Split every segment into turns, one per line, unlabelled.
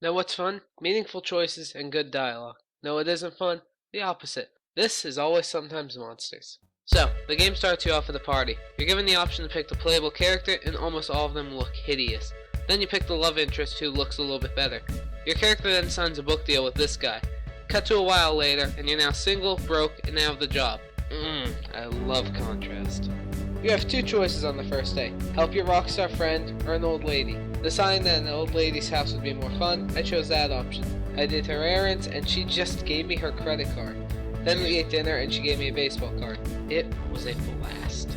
Know what's fun? Meaningful choices and good dialogue. Know what isn't fun? The opposite. This is always sometimes monsters. So, the game starts you off with a party. You're given the option to pick the playable character, and almost all of them look hideous. Then you pick the love interest who looks a little bit better. Your character then signs a book deal with this guy. Cut to a while later, and you're now single, broke, and out of the job. I love contrast. You have two choices on the first day. Help your rock star friend or an old lady. Deciding that an old lady's house would be more fun, I chose that option. I did her errands and she just gave me her credit card. Then we ate dinner and she gave me a baseball card. It was a blast.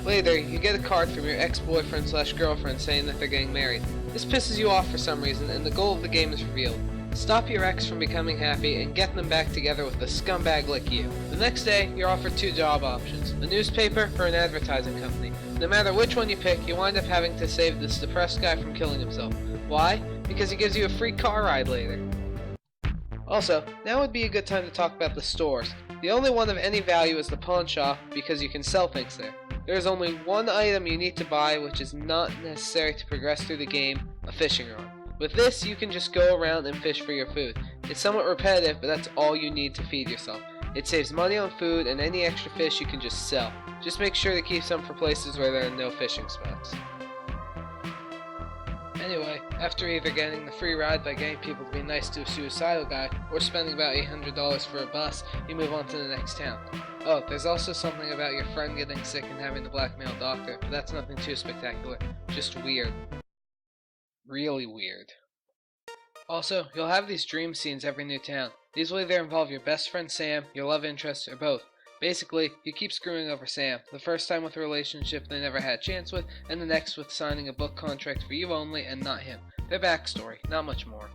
Later, you get a card from your ex-boyfriend/girlfriend saying that they're getting married. This pisses you off for some reason and the goal of the game is revealed. Stop your ex from becoming happy and get them back together with a scumbag like you. The next day, you're offered two job options, a newspaper or an advertising company. No matter which one you pick, you wind up having to save this depressed guy from killing himself. Why? Because he gives you a free car ride later. Also, now would be a good time to talk about the stores. The only one of any value is the pawn shop because you can sell things there. There is only one item you need to buy which is not necessary to progress through the game, a fishing rod. With this, you can just go around and fish for your food. It's somewhat repetitive, but that's all you need to feed yourself. It saves money on food, and any extra fish you can just sell. Just make sure to keep some for places where there are no fishing spots. Anyway, after either getting the free ride by getting people to be nice to a suicidal guy, or spending about $800 for a bus, you move on to the next town. Oh, there's also something about your friend getting sick and having to blackmail a doctor, but that's nothing too spectacular, just weird. Really weird. Also, you'll have these dream scenes every new town. These will either involve your best friend Sam, your love interest, or both. Basically, you keep screwing over Sam, the first time with a relationship they never had a chance with, and the next with signing a book contract for you only and not him. Their backstory, not much more.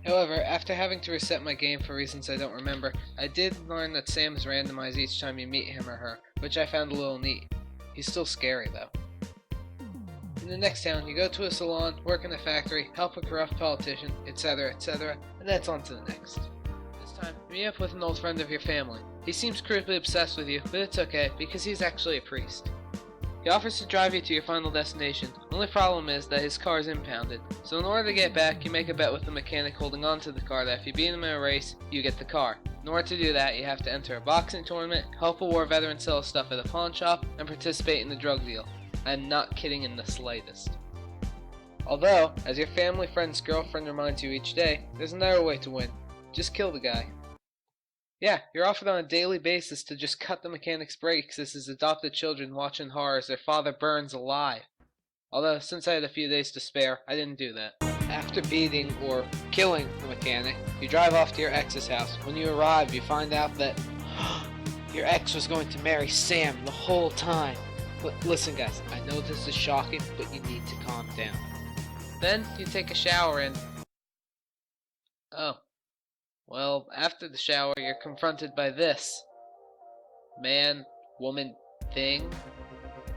However, after having to reset my game for reasons I don't remember, I did learn that Sam is randomized each time you meet him or her, which I found a little neat. He's still scary though. In the next town, you go to a salon, work in a factory, help a corrupt politician, etc., etc., and that's on to the next. This time, you meet up with an old friend of your family. He seems creepily obsessed with you, but it's okay, because he's actually a priest. He offers to drive you to your final destination. Only problem is that his car is impounded, so in order to get back, you make a bet with the mechanic holding on to the car that if you beat him in a race, you get the car. In order to do that, you have to enter a boxing tournament, help a war veteran sell stuff at a pawn shop, and participate in the drug deal. I'm not kidding in the slightest. Although, as your family friend's girlfriend reminds you each day, there's another way to win. Just kill the guy. Yeah, you're offered on a daily basis to just cut the mechanic's brakes as his adopted children watch in horror as their father burns alive. Although, since I had a few days to spare, I didn't do that. After beating, or killing, the mechanic, you drive off to your ex's house. When you arrive, you find out that your ex was going to marry Sam the whole time. Listen guys, I know this is shocking, but you need to calm down. Then you take a shower and... Oh. Well, after the shower, you're confronted by this. Man, woman, thing?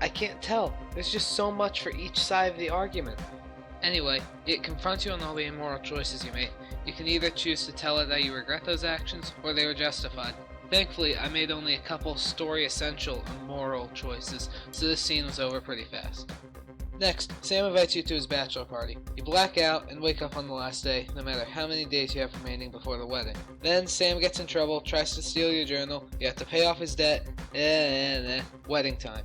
I can't tell. There's just so much for each side of the argument. Anyway, it confronts you on all the immoral choices you made. You can either choose to tell it that you regret those actions, or they were justified. Thankfully, I made only a couple story-essential and moral choices, so this scene was over pretty fast. Next, Sam invites you to his bachelor party. You black out and wake up on the last day, no matter how many days you have remaining before the wedding. Then Sam gets in trouble, tries to steal your journal, you have to pay off his debt, wedding time.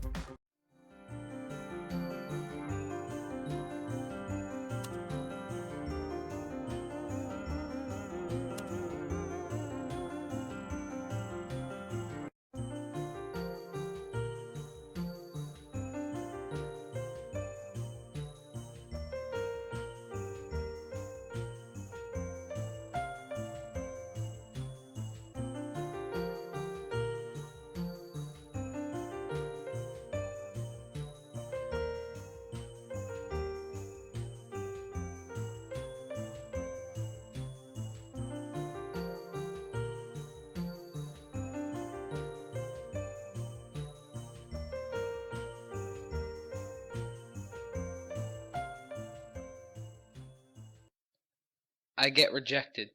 I get rejected.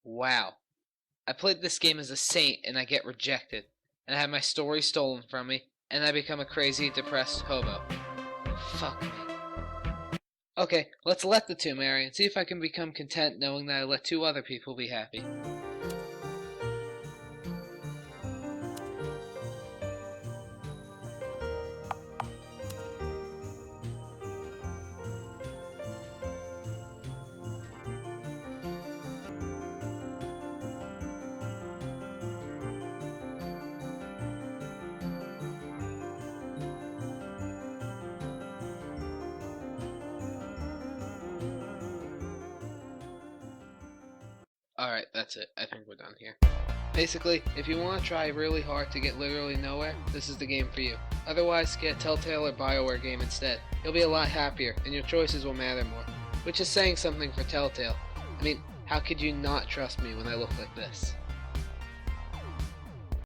Wow. I played this game as a saint and I get rejected. And I have my story stolen from me. And I become a crazy, depressed hobo. Fuck me. Okay, let's let the two marry and see if I can become content knowing that I let two other people be happy. Alright, that's it. I think we're done here. Basically, if you want to try really hard to get literally nowhere, this is the game for you. Otherwise, get Telltale or BioWare game instead. You'll be a lot happier, and your choices will matter more. Which is saying something for Telltale. I mean, how could you not trust me when I look like this?